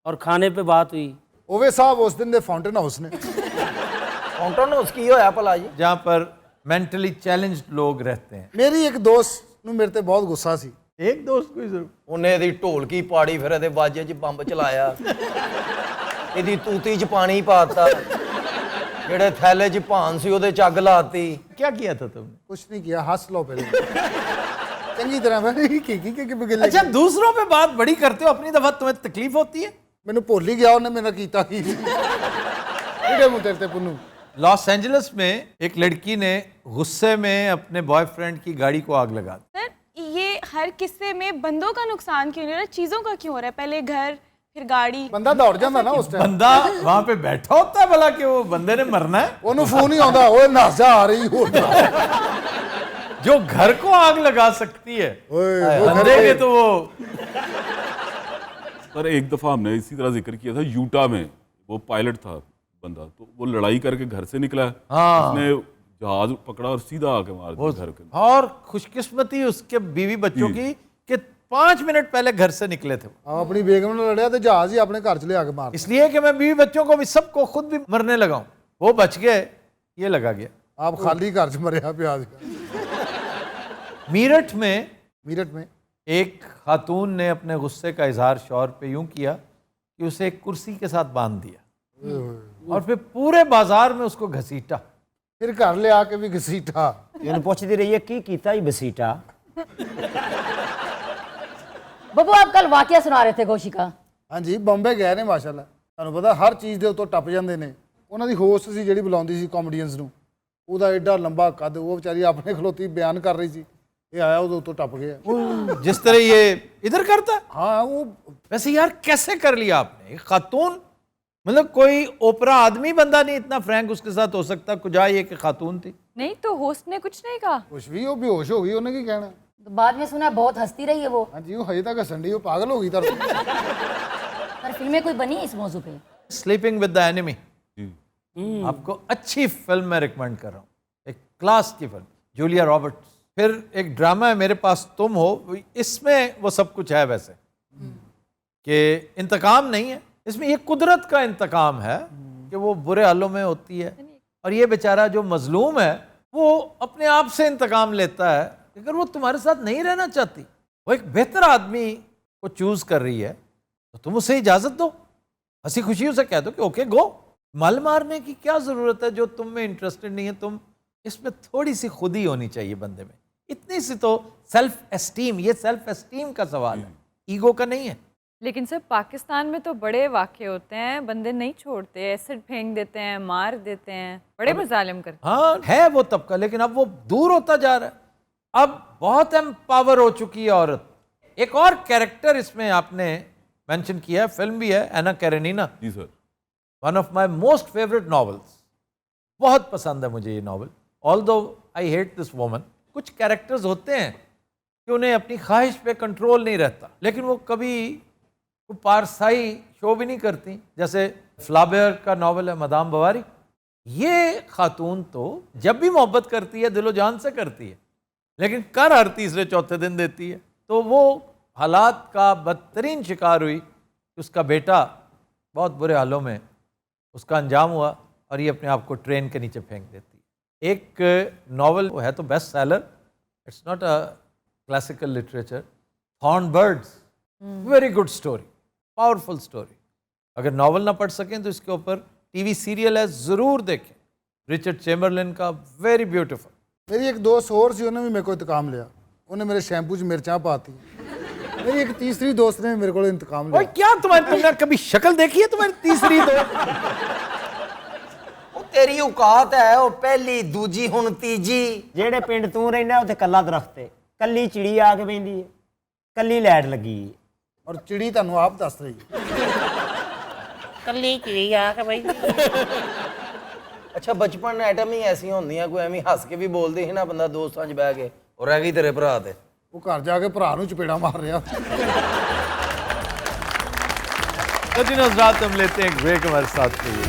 और खाने पे बात हुई। ओवे साहब उस दिन दे फाउंटेन हाउस ने फाउंटेन हाउस की होया भला जी? जहाँ पर मेंटली चैलेंज्ड लोग रहते हैं। ਮੇਰੀ ਇੱਕ ਦੋਸਤ ਨੂੰ ਮੇਰੇ ਤੇ ਬਹੁਤ ਗੁੱਸਾ ਸੀ। एक दोस्त को ही जरूर। ਉਹਨੇ ਇਹਦੀ ਢੋਲਕੀ ਪਾੜੀ, ਫਿਰ ਇਹਦੇ ਬਾਜੇ 'ਚ ਬੰਬ ਚਲਾਇਆ, ਇਹਦੀ ਤੂਤੀ 'ਚ ਪਾਣੀ ਪਾਤਾ, ਜਿਹੜੇ ਥੈਲੇ 'ਚ ਭਾਨ ਸੀ ਉਹਦੇ 'ਚ ਅੱਗ ਲਾਤੀ। क्या किया था तुमने? ਕੁਛ ਨਹੀਂ ਕੀਤਾ, ਹੱਸ ਲਓ ਪਹਿਲੇ ਚੰਗੀ ਤਰ੍ਹਾਂ ਮੈਂ ਕੀ ਬਗਲੇ। अच्छा, दूसरों पे बात बड़ी करते हो, अपनी दफा तुम्हें तकलीफ होती है। ਮੈਨੂੰ ਭੁੱਲ ਹੀ ਗਿਆ ਉਹਨੇ ਮੇਰਾ ਕੀਤਾ ਕੀ ਕਿਹੜੇ ਮੂੰਹ ਤੇਰੇ ਤੇ ਪੁੰਨੂ। लॉस एंजलिस में एक लड़की ने गुस्से में अपने बॉयफ्रेंड की गाड़ी को आग लगा दी। सर ये हर किस्से में बंदों का नुकसान क्यों नहीं हो रहा, चीजों का क्यों हो रहा है? पहले घर फिर गाड़ी। ਬੰਦਾ ਦੌੜ ਜਾਂਦਾ ਨਾ ਉਸ ਟਾਈਮ। बंदा वहां पे बैठा होता है भला कि वो बंदे ने मरना है। ਉਹਨੂੰ ਫੋਨ ਹੀ ਆਉਂਦਾ, ਓਏ ਨਾਜ਼ਾ ਆ ਰਹੀ ਹੋ जो घर को आग लगा सकती है, ओए वो घर बंदे पे- के तो वो। सर एक दफ़ा हमने इसी तरह जिक्र किया था, यूटा में वो पायलट था बंदा, तो वो लड़ाई करके घर से निकला, उसने जहाज पकड़ा और सीधा आके मार दिया घर के। और खुशकिस्मती उसके बीवी बच्चों की कि 5 मिनट पहले घर से निकले थे। ਆਪਣੀ ਬੇਗਮ ਨਾਲ ਲੜਿਆ ਤੇ ਜਹਾਜ਼ ਹੀ ਆਪਣੇ ਘਰ ਚ ਲਿਆ ਕੇ ਮਾਰ। इसलिए कि मैं बीवी बच्चों को भी, सबको खुद भी मरने लगा हूं। वो बच गए, ये लगा गया। ਆਪ ਖਾਲੀ ਘਰ ਚ ਮਰਿਆ ਪਿਆ ਸੀ। मीरठ में मीरठ में एक खातून ने अपने गुस्से का इजहार शौहर पे यूं किया कि उसे एक कुर्सी के साथ बांध दिया और फिर पूरे बाजार में उसको घसीटा। फिर घर ले आके भी घसीटा। ਇਹਨੂੰ ਪੁੱਛਦੀ ਰਹੀ ਹੈ ਕੀ ਕੀਤਾ ਹੀ ਬਸੀਟਾ। बब्बू आप कल वाकया सुना रहे थे गोशी का। ਹਾਂਜੀ, ਬੰਬੇ ਗਏ ਨੇ ਮਾਸ਼ਾਅੱਲਾ। ਤੁਹਾਨੂੰ ਪਤਾ ਹਰ ਚੀਜ਼ ਦੇ ਉੱਤੋਂ ਟੱਪ ਜਾਂਦੇ ਨੇ। ਉਹਨਾਂ ਦੀ ਹੋਸਟ ਸੀ ਜਿਹੜੀ ਬੁਲਾਉਂਦੀ ਸੀ ਕਾਮੇਡੀਅਨਸ ਨੂੰ, ਉਹਦਾ ਐਡਾ ਲੰਬਾ ਕੱਦ, ਉਹ ਵਿਚਾਰੀ ਆਪਣੇ ਖਲੋਤੀ ਬਿਆਨ ਕਰ ਰਹੀ ਸੀ, ਇਹ ਆਇਆ ਉਹਦੇ ਉੱਤੋਂ ਟੱਪ ਗਿਆ। जिस तरह ये इधर करता है। हाँ वो वैसे यार कैसे कर लिया आपने? एक खातून, मतलब कोई ओपरा आदमी बंदा नहीं इतना फ्रैंक उसके साथ हो सकता, कुजा ये कि खातून थी। नहीं तो होस्ट ने कुछ नहीं कहा। कुछ भी, वो बेहोश हो गई, उन्हें की कहना। तो बाद में सुना बहुत हंसती रही है वो। हाँ जी, वो हजे तक हसन रही, वो पागल हो गई तर। पर फिल्में कोई बनी इस मौजू पे? स्लीपिंग विद द एनिमी, आपको अच्छी फिल्म मैं रिकमेंड कर रहा हूँ, एक क्लास की फिल्म, जूलिया रॉबर्ट्स। फिर एक ड्रामा है मेरे पास तुम हो, इसमें वो सब कुछ है वैसे कि इंतकाम नहीं है इसमें, ये कुदरत का इंतकाम है कि वो बुरे हालों में होती है और ये बेचारा जो मजलूम है वो अपने आप से इंतकाम लेता है। अगर वो तुम्हारे साथ नहीं रहना चाहती, वो एक बेहतर आदमी को चूज कर रही है, तो तुम उसे इजाजत दो, हंसी खुशी उसे कह दो कि ओके गो। मल मारने की क्या जरूरत है जो तुम में इंटरेस्टेड नहीं है? तुम इसमें थोड़ी सी खुद ही होनी चाहिए बंदे में, इतनी सी तो सेल्फ एस्टीम। ये सेल्फ एस्टीम का सवाल है, ईगो का नहीं है। लेकिन सर पाकिस्तान में तो बड़े वाक़े होते हैं, बंदे नहीं छोड़ते, एसिड फेंक देते हैं, मार देते हैं, बड़े मजालिम करते हैं। हाँ है वो तबका, लेकिन अब वो दूर होता जा रहा है। अब बहुत एम्पावर हो चुकी है औरत। एक और कैरेक्टर इसमें आपने मेंशन किया है, फिल्म भी है, एना कैरेनिना। जी sir. One of my most favourite novels, बहुत पसंद है मुझे ये novel. Although I hate this woman. कुछ कैरेक्टर्स होते हैं कि उन्हें अपनी ख्वाहिश पे कंट्रोल नहीं रहता, लेकिन वो कभी पारसाई शो भी नहीं करती। जैसे फ्लाबेयर का नॉवल है मदाम बवारी, ये खातून तो जब भी मोहब्बत करती है दिलो जान से करती है, लेकिन कर हर तीसरे चौथे दिन देती है। तो वो हालात का बदतरीन शिकार हुई कि उसका बेटा बहुत बुरे हालों में उसका अंजाम हुआ और ये अपने आप को ट्रेन के नीचे फेंक देती है। एक नॉवल है तो best seller, it's not a classical literature, Thorn Birds, very good story, powerful story. अगर नॉवल ना पढ़ सकें तो इसके ऊपर टीवी सीरियल है, ज़रूर देखें, रिचर्ड चैम्बरलिन का, वेरी ब्यूटीफुल। मेरी एक दोस्त और सी, उन्हें भी मेरे को इंतकाम लिया, उन्हें मेरे शैम्पू च मिर्चा पाती। मेरी एक तीसरी दोस्त ने मेरे को इंतकाम लिया। क्या तुमने कभी शक्ल देखी है तुम्हारी तीसरी दोस्त? ਤੇਰੀ ਔਕਾਤ ਹੈ ਉਹ ਪਹਿਲੀ ਦੂਜੀ ਹੁਣ ਤੀਜੀ। ਜਿਹੜੇ ਪਿੰਡ ਤੂੰ ਰਹਿਣਾ ਉੱਥੇ ਕੱਲਾ ਦਰਖਤ ਹੈ, ਕੱਲੀ ਚਿੜੀ ਆ ਕੇ ਬੈਂਦੀ ਹੈ, ਕੱਲੀ ਲਾਈਟ ਲੱਗੀ ਹੈ। ਔਰ ਚਿੜੀ ਤੁਹਾਨੂੰ ਆਪ ਦੱਸ ਰਹੀ ਹੈ। कली चिड़ी आके भाई ਅੱਛਾ ਬਚਪਨ ਐਟਮ ਹੀ ਐਸੀਆਂ ਹੁੰਦੀਆਂ, ਕੋਈ ਐਵੇਂ ਹੱਸ ਕੇ ਵੀ ਬੋਲਦੇ ਸੀ ਨਾ ਬੰਦਾ ਦੋਸਤਾਂ 'ਚ ਬਹਿ ਕੇ, ਉਹ ਰਹਿ ਗਈ ਤੇਰੇ ਭਰਾ ਤੇ। ਉਹ ਘਰ ਜਾ ਕੇ ਭਰਾ ਨੂੰ ਚਪੇੜਾ ਮਾਰ ਰਿਹਾ। तो दिनों रात हम लेते हैं एक ब्रेक हमारे साथ के लिए।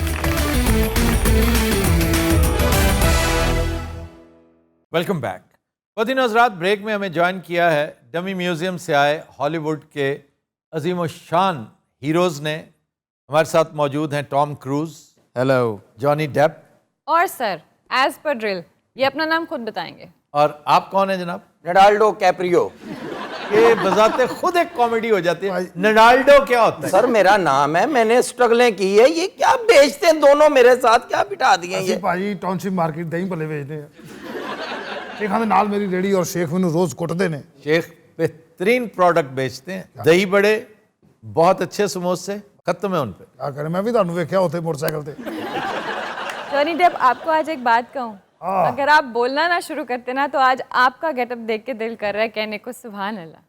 Welcome back. दिनों रात ब्रेक में हमें ज्वाइन किया है डमी म्यूजियम से आए हॉलीवुड के अजीम शान हीरोज ने। हमारे साथ मौजूद हैं Tom Cruise, hello, Johnny Depp, और सर एज पर ड्रिल ये अपना नाम खुद बताएंगे। और आप कौन हैं जनाब? नडाल्डो कैप्रियो। ये बजाते खुद एक कॉमेडी हो जाती है। नडाल्डो क्या होता है? सर मेरा नाम है, मैंने स्ट्रगलें की है। ये क्या बेचते हैं दोनों मेरे साथ, क्या बिठा दिए ये? ਅਸੀਂ ਭਾਜੀ ਟਾਊਨਸ਼ਿਪ ਮਾਰਕੀਟ ਦਹੀਂ ਭੱਲੇ ਵੇਚਦੇ ਆ। ਸ਼ੇਖਾਂ ਦੇ ਨਾਲ ਮੇਰੀ ਰੇੜੀ ਔਰ ਸ਼ੇਖ ਮੈਨੂੰ ਰੋਜ਼ ਕੁੱਟਦੇ ਨੇ। शेख बेहतरीन प्रोडक्ट बेचते हैं, दही बड़े, बहुत अच्छे समोसे, खत्म है उन पे। ਆ ਕਰੇ ਮੈਂ ਵੀ ਤੁਹਾਨੂੰ ਵੇਖਿਆ ਉੱਥੇ ਮੋਟਰਸਾਈਕਲ ਤੇ। जॉनी डेप आपको आज एक बात कहूँ, अगर आप बोलना ना शुरू करते ना तो आज आपका गेटअप देख के दिल कर रहा है कहने को सुभान अल्लाह।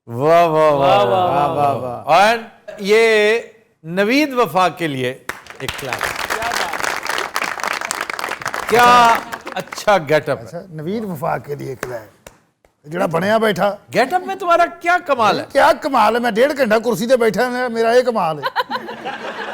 वाह वाह वाह वाह वाह वाह। और ये नवीद वफा के लिए एक क्लास। क्या अच्छा गेटअप है। ਅੱਛਾ ਨਵੀਦ ਵਫਾ ਕੇ ਲਈ ਇੱਕ ਲੈ ਜਿਹੜਾ ਬਣਿਆ ਬੈਠਾ। गेटअप में तुम्हारा क्या कमाल है? क्या कमाल है, मैं 1.5 घंटा कुर्सी पे बैठा है, मेरा ये कमाल है।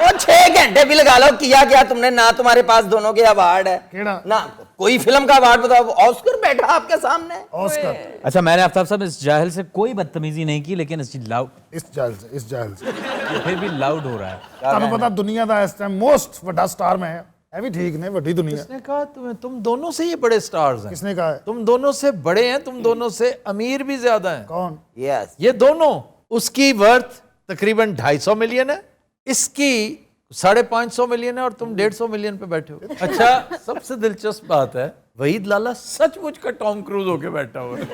और 6 घंटे भी लगा लो, किया क्या तुमने? ना तुम्हारे पास दोनों के अवार्ड है केड़ा? ना कोई फिल्म का अवार्ड बताओ। ऑस्कर बैठा आपके सामने। ऑस्कर। अच्छा मैंने आफ्ताब साहब इस जाहिल से कोई बदतमीजी नहीं की, लेकिन इस जाहिल से फिर भी लाउड हो रहा है। ਤੁਹਾਨੂੰ ਪਤਾ ਦੁਨੀਆ ਦਾ ਇਸ ਟਾਈਮ ਮੋਸਟ ਵੱਡਾ ਸਟਾਰ ਮੈਂ ਹਾਂ। ਇਹ ਵੀ ठीक ने ਵੱਡੀ दुनिया। किसने कहा तुम्हें? तुम दोनों से ही बड़े स्टार्स हैं। किसने कहा है? तुम दोनों से बड़े हैं, तुम दोनों से अमीर भी ज्यादा हैं। कौन? यस, ये दोनों। उसकी वर्थ तकरीबन 250 मिलियन है, इसकी 550 मिलियन है, और तुम 150 मिलियन पे बैठे हो। अच्छा सबसे दिलचस्प बात है, वहीद लाला सचमुच का टॉम क्रूज होके बैठा हुआ है।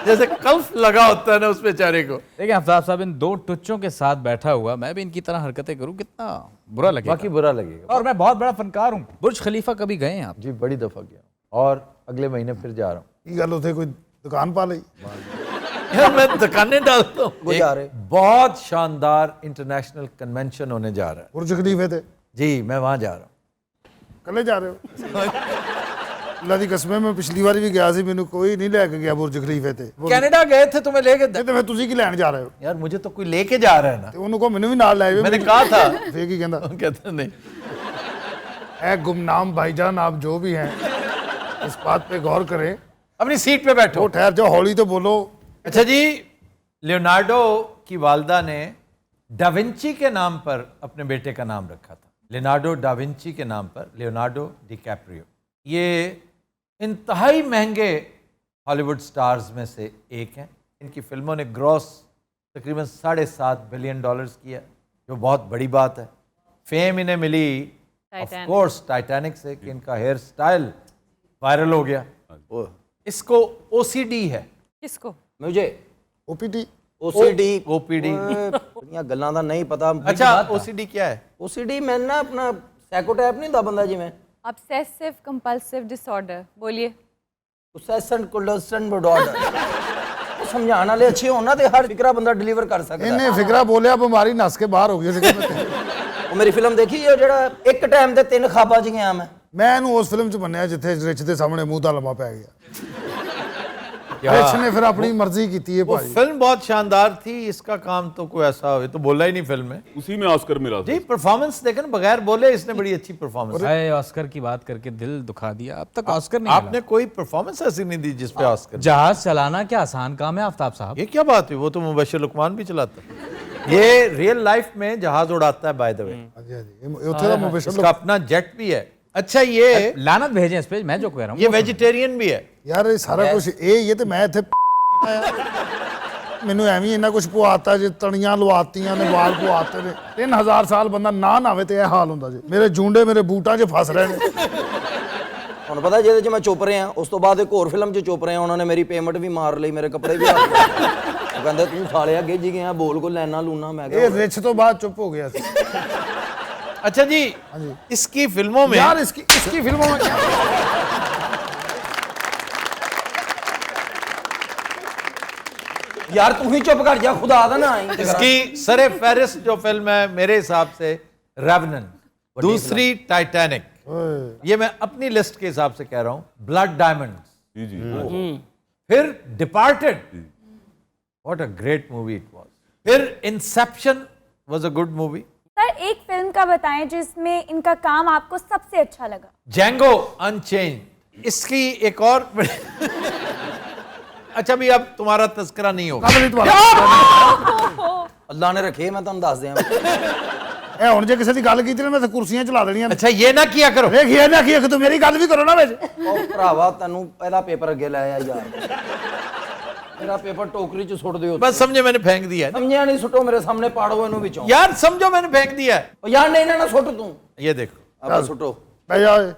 जैसे कल्फ लगा होता है ना उस बेचारे को। देखिए आफ्ताब साहब इन 2 टुच्चों के साथ बैठा हुआ, मैं भी इनकी तरह हरकतें करूं कितना बुरा लगेगा। बाकी बुरा लगेगा। और मैं बहुत बड़ा फनकार हूं। बुर्ज खलीफा कभी गए हैं आप? जी बड़ी दफा गया और अगले महीने फिर जा रहा हूँ। की गल उथे कोई दुकान पा ली? यार मैं दुकानें डालता हूँ। जा रहे बहुत शानदार इंटरनेशनल कन्वेंशन होने जा रहा है। बुर्ज खलीफे थे? जी मैं वहाँ जा रहा हूँ। कल्ले जा रहे हो? अल्लाह दी कसम मैं पिछली बार भी गया सी, मैनू कोई नहीं लेके गया बुर्ज खलीफे ते। कनाडा गए थे, तुम्हें लेके? नहीं तो फिर तुसी की लैन जा रहे हो? यार मुझे तो कोई लेके जा रहा है ना। ते उन्होंने को मैनू भी नाल ले आए। मैंने कहा था। फिर की कहंदा? कहते नहीं। ऐ गुमनाम भाईजान आप जो भी हैं इस बात पे गौर करें। अपनी सीट पे बैठो। ठहर जाओ, हौली तो बोलो। अच्छा जी, लियोनार्डो की वालदा ने डाविंची के नाम पर अपने बेटे का नाम रखा था। लियोनार्डो डाविंची के नाम पर लियोनार्डो डिकैप्रियो। ये इंतहाई महंगे हॉलीवुड स्टार्स में से एक हैं। इनकी फिल्मों ने ग्रॉस तकरीबन $7.5 बिलियन किया, जो बहुत बड़ी बात है। फेम इन्हें मिली ऑफ कोर्स टाइटैनिक से कि इनका हेयर स्टाइल वायरल हो गया। इसको OCD है। किसको? मुझे OPD OPD गल्लां दा नहीं पता। अच्छा OCD क्या है? OCD मैं ना अपना साइकोटाइप नहीं दा बंदा जिवें ऑब्सेसिव कंपल्सिव डिसऑर्डर। बोलिए। Obsession compulsion disorder. समझाने वाले अच्छे होना ते हर फिक्रा बंदा डिलीवर कर सकता है। इन्हें फिक्रा बोलिया बीमारी नस के बाहर हो गई। वो मेरी फिल्म देखी है जेड़ा एक टाइम ते 3 खाबां च गया मैं ਇਹਨੂੰ ਉਸ ਫਿਲਮ 'ਚ ਮੰਨਿਆ ਜਿੱਥੇ ਰਿਚ ਦੇ ਸਾਹਮਣੇ ਮੂੰਹ ਦਾ ਲੰਮਾ ਪੈ ਗਿਆ। रिच ने फिर अपनी मर्जी की थी। वो फिल्म बहुत शानदार थी, इसका काम तो कोई ऐसा हो तो बोला ही नहीं फिल्म में। उसी में ऑस्कर मिला था। जी परफॉर्मेंस देखे ना, बगैर बोले इसने बड़ी अच्छी परफॉर्मेंस। अरे ऑस्कर की बात करके दिल दुखा दिया। अब तक ऑस्कर नहीं आपने कोई परफॉर्मेंस ऐसी नहीं दी जिस पे ऑस्कर। जहाज चलाना क्या आसान काम है आफ्ताब साहब? ये क्या बात हुई? वो तो मुबशिर लुकमान भी चलाता है। ये रियल लाइफ में जहाज उड़ाता है बाय द वे। इसका अपना जेट भी है। अच्छा ये लानत भेजें इस पे, मैं जो कह रहा हूँ। ये वेजिटेरियन भी है यार। ये सारा कुछ ये तो मैं इत्थे मैनू एवं इन्ना कुछ पवाता जे, तड़ियां लवातियां ने, वाल पवाते ने। 3000 साल बंदा ना नहावे तो यह हाल होंदा जी। मेरे जूंडे मेरे बूटां 'च फस रहे ने। ਹੁਣ ਪਤਾ ਜਿਹਦੇ 'ਚ ਮੈਂ ਚੁੱਪ ਰਿਹਾ, ਉਸ ਤੋਂ ਬਾਅਦ ਇੱਕ ਹੋਰ ਫਿਲਮ 'ਚ ਚੁੱਪ ਰਿਹਾ, ਉਹਨਾਂ ਨੇ ਮੇਰੀ ਪੇਮੈਂਟ ਵੀ ਮਾਰ ਲਈ, ਮੇਰੇ ਕੱਪੜੇ ਵੀ ਹੱਥ ਲਏ। ਉਹ ਕਹਿੰਦੇ ਤੂੰ ਸਾਲਿਆ ਗਿੱਜ ਗਿਆ, ਬੋਲ ਕੋ ਲੈਣਾ ਲੂਣਾ। ਮੈਂ ਕਿਹਾ ਇਹ ਰਿਚ ਤੋਂ ਬਾਅਦ ਚੁੱਪ ਹੋ ਗਿਆ ਸੀ। अच्छा जी, इसकी फिल्मों में यार इसकी फिल्मों में क्या यार तू ही चुप कर जा, खुदा दा ना इसकी सरे फहरिस्त जो फिल्म है मेरे हिसाब से रेवेनेंट, दूसरी टाइटैनिक, ये मैं अपनी लिस्ट के हिसाब से कह रहा हूं, ब्लड डायमंड्स, जी जी फिर departed, what a great movie it was, फिर inception was a good movie. Sir एक फिल्म का बताएं जिसमें इनका काम आपको सबसे अच्छा लगा। जैंगो अनचेंज, इसकी एक और अच्छा भी अब तुम्हारा तस्करा नहीं होगा। अल्लाह ने रखे, मैं तुम दस दिया ਇਹ ਹੁਣ ਜੇ ਕਿਸੇ ਦੀ ਗੱਲ ਕੀਤੀ ਨਾ ਮੈਂ ਤਾਂ ਕੁਰਸੀਆਂ ਚਲਾ ਦੇਣੀਆਂ अच्छा ये ना किया करो, ਦੇਖ ਇਹ ਨਾ ਕੀ ਤੂੰ ਮੇਰੀ ਗੱਲ ਵੀ ਕਰੋ ਨਾ ਵਿੱਚ ਉਹ ਭਰਾਵਾ ਤੈਨੂੰ ਪਹਿਲਾ ਪੇਪਰ ਅੱਗੇ ਲੈ ਆ ਯਾਰ, ਮੇਰਾ ਪੇਪਰ ਟੋਕਰੀ ਚ ਸੁੱਟ ਦਿਓ। बस समझे मैंने फेंक दिया है ना। ਸਮਝਿਆ ਨਹੀਂ, ਸੁੱਟੋ ਮੇਰੇ ਸਾਹਮਣੇ, ਪਾੜੋ ਇਹਨੂੰ ਵਿੱਚੋਂ। यार समझो मैंने फेंक दिया है। ਉਹ ਯਾਰ ਨਹੀਂ ਨਾ ਸੁੱਟ ਤੂੰ, ये देखो, ਆਪਾਂ ਸੁੱਟੋ। ਬਹਿ ਜਾ ਓਏ।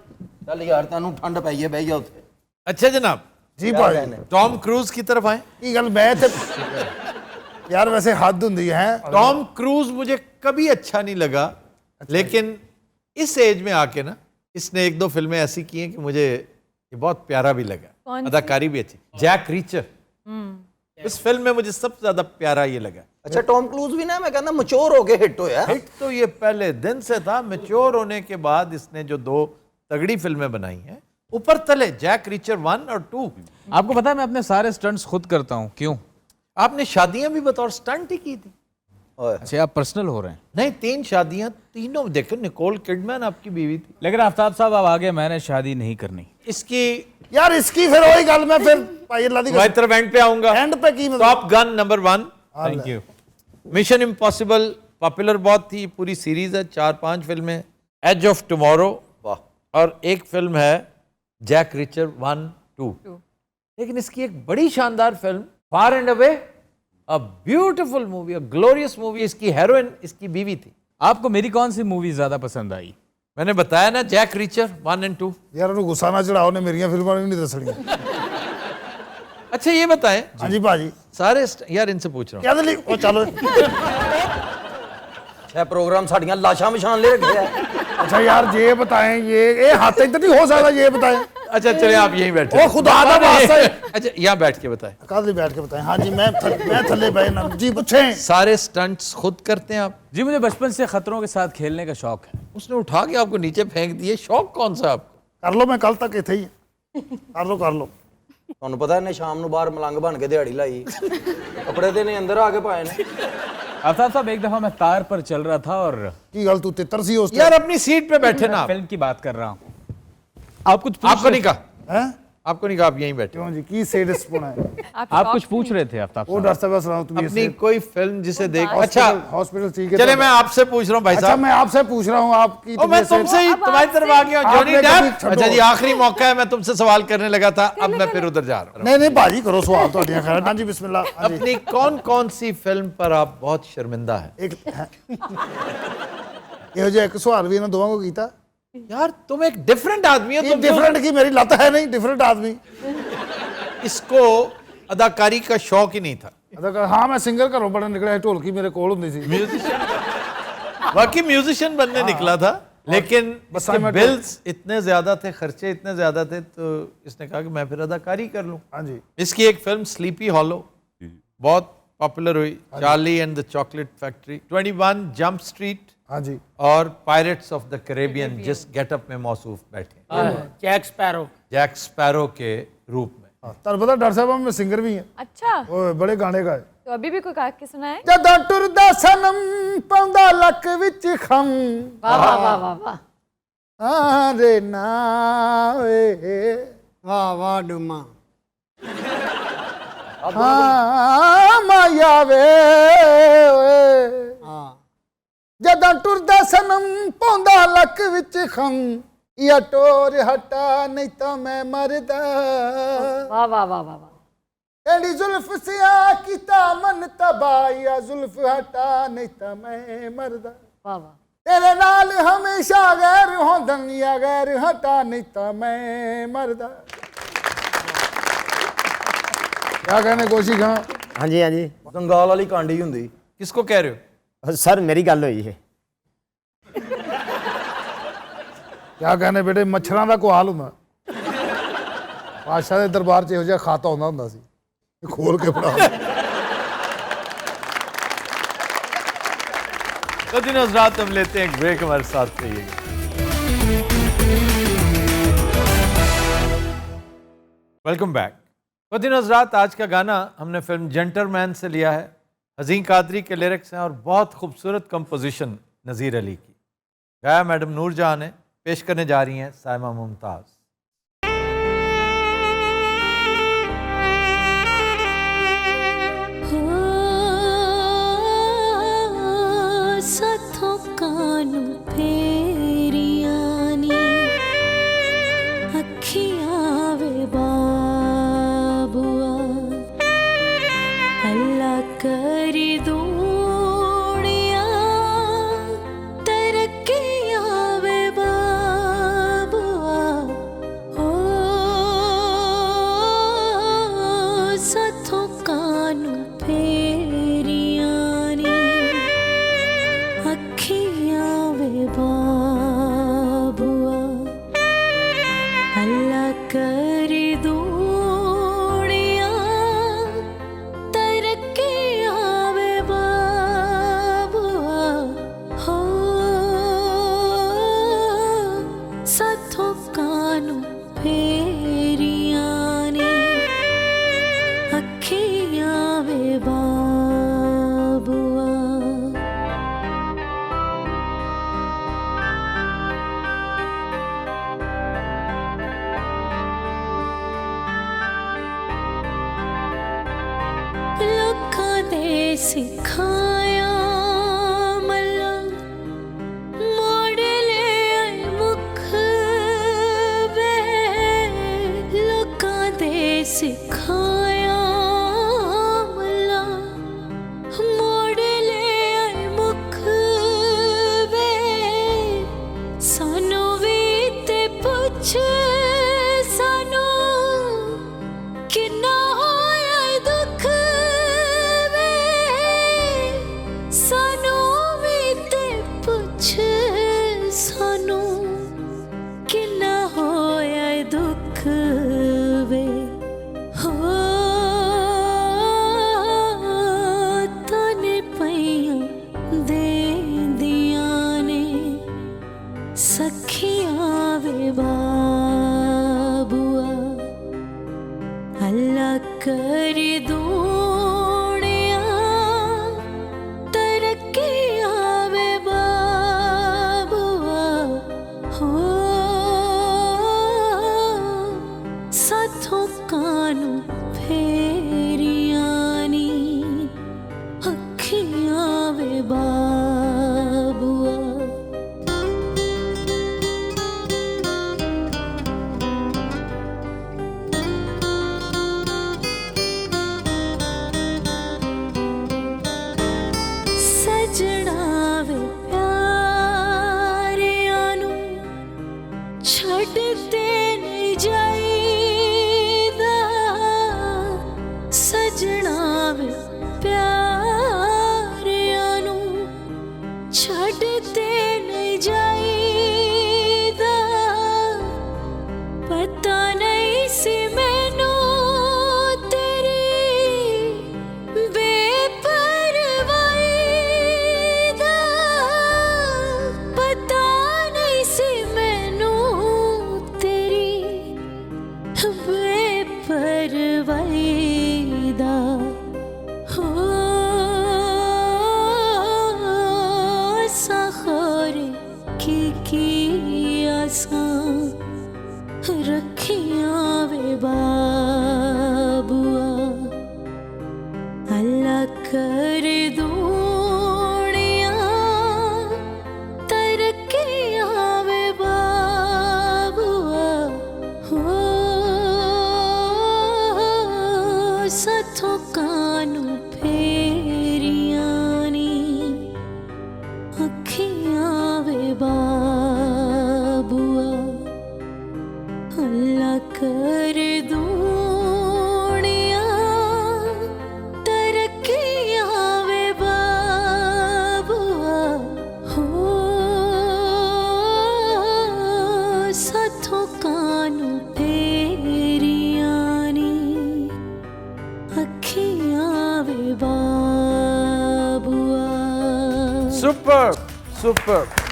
ਚੱਲ ਯਾਰ ਤੈਨੂੰ ਠੰਡ ਪਈ ਹੈ, ਬਹਿ ਜਾ ਉੱਥੇ। अच्छा जनाब, ਜੀ ਭਾਈ टॉम क्रूज की तरफ आए। ਕੀ ਗੱਲ ਮੈਂ ਤੇ यार वैसे हद ਹੁੰਦੀ है। टॉम क्रूज मुझे कभी अच्छा नहीं लगा, लेकिन इस एज में आके ना इसने एक दो फिल्में ऐसी की हैं कि मुझे ये बहुत प्यारा भी लगा, अदाकारी भी अच्छी। जैक रीचर, इस फिल्म में मुझे सबसे ज्यादा प्यारा ये लगा। अच्छा टॉम क्रूज भी ना मैं कहना मैच्योर होके हिट होया। हिट तो ये पहले दिन से था, मैच्योर होने के बाद इसने जो दो तगड़ी फिल्में बनाई हैं, ऊपर तले जैक रीचर 1 और 2। आपको पता है मैं अपने सारे स्टंट्स खुद करता हूँ, क्यों? आपने शादियां भी बतौर स्टंट ही की थी। अच्छा आप पर्सनल हो रहे हैं? नहीं, 3 शादियां, तीनों देखो, निकोल किडमैन आपकी बीवी थी। लेकिन आफ्ताब साहब अब आगे मैंने शादी नहीं करनी। इसकी यार इसकी फिर वही गल मैं फिर भाई अल्लाह दी मैं तरफ एंड पे आऊंगा। एंड पे की top gun number 1, thank you. Mission impossible popular बहुत थी, पूरी सीरीज है, 4-5 फिल्में। एज ऑफ टुमारो, और एक फिल्म है जैक रिचर 1-2। लेकिन इसकी एक बड़ी शानदार film far and away, a beautiful movie, a glorious movie. इसकी हेरोइन इसकी बीवी थी। आपको मेरी कौन सी मूवी ज्यादा पसंद आई? मैंने बताया ना, जैक रिचर 1 और 2। यार ਉਹਨੂੰ ਗੁੱਸਾ ਨਾ ਚੜਾਓ ਨੇ ਮੇਰੀਆਂ ਫਿਲਮਾਂ ਨਹੀਂ ਦੱਸਣੀਆਂ। अच्छा ये बताएं हाँ जी भाजी, सारे यार इनसे पूछ रहा हूँ, कहते ਲਈ ਉਹ चलो ਇਹ ਪ੍ਰੋਗਰਾਮ ਸਾਡੀਆਂ ਲਾਸ਼ਾਂ ਵਿਛਾਣ ਲਈ ਰੱਖਿਆ ਹੈ। अच्छा यार ये बताएं, ये हाथ इधर नहीं हो सकता, ये बताएं। अच्छा चले आप यहीं बैठे। ओ खुदा दा वास्ता है। अच्छा यहाँ बैठ के बताएं। कल बैठ के बताएं। हाँ जी मैं थल्ले बैठ ना जी पूछें। सारे स्टंट्स खुद करते हैं आप? जी मुझे बचपन से खतरों के साथ खेलने का शौक है। उसने उठा के आपको नीचे फेंक दिए, शौक कौन सा आपको? कर लो, मैं कल तक इथे ही कर लो। ਤੁਹਾਨੂੰ ਪਤਾ ਇਹਨੇ ਸ਼ਾਮ ਨੂੰ ਬਾਹਰ ਮਲੰਗ ਬਣ ਕੇ ਦਿਹਾੜੀ ਲਾਈ, ਕੱਪੜੇ ਤੇ ਨੇ ਅੰਦਰ ਆ ਕੇ ਪਾਏ ਨੇ। आफ्ताब साहब एक दफा मैं तार पर चल रहा था और की गल तू तितर सी उस यार अपनी सीट पे बैठे ना। फिल्म की बात कर रहा हूँ। आप कुछ आपको नहीं कहा? हैं? आपको नहीं कहा, आप यहीं बैठे। क्यों जी की सेडस पुना है? आप कुछ पूछ रहे थे आफ्ताब वो डॉक्टर साहब सुनाओ तुम अपनी कोई फिल्म जिसे देख। अच्छा हॉस्पिटल ठीक है। चले मैं आपसे पूछ रहा हूँ भाई अच्छा साहब। मैं आपसे पूछ रहा हूँ आपकी मैं तुमसे ही तुम्हारी तरफ आ गया हूँ। Johnny Depp. अच्छा जी आखिरी मौका है, मैं तुमसे सवाल करने लगा था, अब मैं फिर उधर जा रहा हूँ। नहीं भाजी करो सवाल तो खैर। हाँ जी बिस्मिल्लाह। अपनी कौन कौन सी फिल्म पर आप बहुत शर्मिंदा है? एक ਇਹੋ ਜਿਹਾ ਇੱਕ ਸਵਾਲ ਵੀ ਇਹਨਾਂ ਦੋਵਾਂ ਕੋ ਕੀਤਾ। यार तुम एक डिफरेंट आदमी हो। तुम डिफरेंट की मेरी लत है नहीं, डिफरेंट आदमी। इसको अदाकारी का शौक ही नहीं था। अदाकार हाँ मैं सिंगर घरों बड़ा निकला, ढोलकी मेरे कोल हुंदी सी। बाकी म्यूजिशियन बनने निकला था, लेकिन इसके बिल्स इतने ज्यादा थे, खर्चे इतने ज्यादा थे, तो इसने कहा कि मैं फिर अदाकारी कर लूं। हाँ जी। इसकी एक फिल्म स्लीपी हॉलो बहुत पॉपुलर हुई, Charlie and the chocolate factory, 21 jump street, हाँ जी, और पायरेट्स ऑफ द कैरेबियन जिस गेटअप में मौसूफ बैठे, जैक स्पैरो के रूप में। ਤੁਹਾਨੂੰ ਪਤਾ डॉक्टर साहब मैं सिंगर भी हैं। अच्छा ओए बड़े गाने गाए। तो अभी भी कोई गा के सुनाए। ਜਦੋਂ ਟੁਰਦਾ ਸਨਮ ਪਾਉਂਦਾ ਲੱਕ ਵਿੱਚ ਖਮ। वाह वाह वाह वाह वाह। ਆਰੇ ਨਾ ਓਏ वाह वाह डुमा। ਹਾਂ ਮਾਇਆ ਵੇ ਓਏ। ਜਦੋਂ ਟੁਰਦਾ ਸਨਮ ਪਾਉਂਦਾ ਲੱਕ ਵਿੱਚ ਖਮ। या टोर हटा नहीं तो मैं मरदा। वाह वाह वाह वाह वाह। तेरी जुल्फ सिया किता मन तबाह, या जुल्फ हटा नहीं तो मैं मरदा। वाह वाह। तेरे नाल हमेशा गैर होंदन, या गैर हटा नहीं तो मैं मरदा। क्या कहने कोशिश खां? हाँ जी हाँ जी। कंगाल वाली कांडी हुंदी। किसको कह रहे हो? सर मेरी गल हुई है। ਕਿਆ ਕਹਿੰਦੇ ਬੇਟੇ ਮੱਛਰਾਂ ਦਾ ਕੋਹਾਲ ਹੁੰਦਾ ਬਾਦਸ਼ਾਹ ਦੇ ਦਰਬਾਰ 'ਚ ਇਹੋ ਜਿਹਾ ਖਾਤਾ ਹੁੰਦਾ ਸੀ ਖੋਲ ਕੇ ਫੜਾ तो दिन हजरात हम लेते हैं एक ब्रेक, हमारे साथ रहिएगा। Welcome back. तो दिन हजरात आज का गाना हमने फिल्म जेंटलमैन से लिया है। हज़ीं कादरी के लिरिक्स हैं और बहुत खूबसूरत कंपोजिशन नज़ीर अली की। गाया मैडम नूरजहां ने, पेश करने जा रही हैं साइमा मुमताज़। साथों कानू फेरियानी अखियां वे बाबुआ अल्लाह करी दूनिया तरक्कियां वे बाबुआ ओ साथों कानू फेरियानी अखियां वे बाबुआ अल्लाह करी दूनिया तरक्कियां वे बाबुआ हो साथों कानू फेरियानी अखियां वे बाबुआ। लोकां दे सिखाया मल्ला मोड़ ले आए मुख वे लोकां दे सिखाया मल्ला मोड़ ले आए मुख वे सानू भी ते पुछ सानू किन्ना होया दुख वे सानू भी ते पुछ सानू किन्ना होया दुख वे हो ताने पईयां दे दिया ने सखियां वे बाबुआ अल्लाह करी दूनिया तरक्कियां वे बाबुआ हो साथों कानू फेरियानी अखियां वे बाबुआ। सजना वे प्यारियां नू छड्डते नहीं जाईदा सजना वे प्यारियां नू छड्डते नहीं जाईदा पता नहीं सी मैनू तेरी बेपरवाही दा पता नहीं सी मैनू तेरी बेपरवाही दा हो साखोरे की आसां रखियां वे बाबुआ अल्लाह कर दूनिया तरक्कियां वे बाबुआ हो साथों कानू फेरियानी अखियां वे बाबुआ अल्लाह कर दूनिया तरक्कियां वे बाबुआ। Super super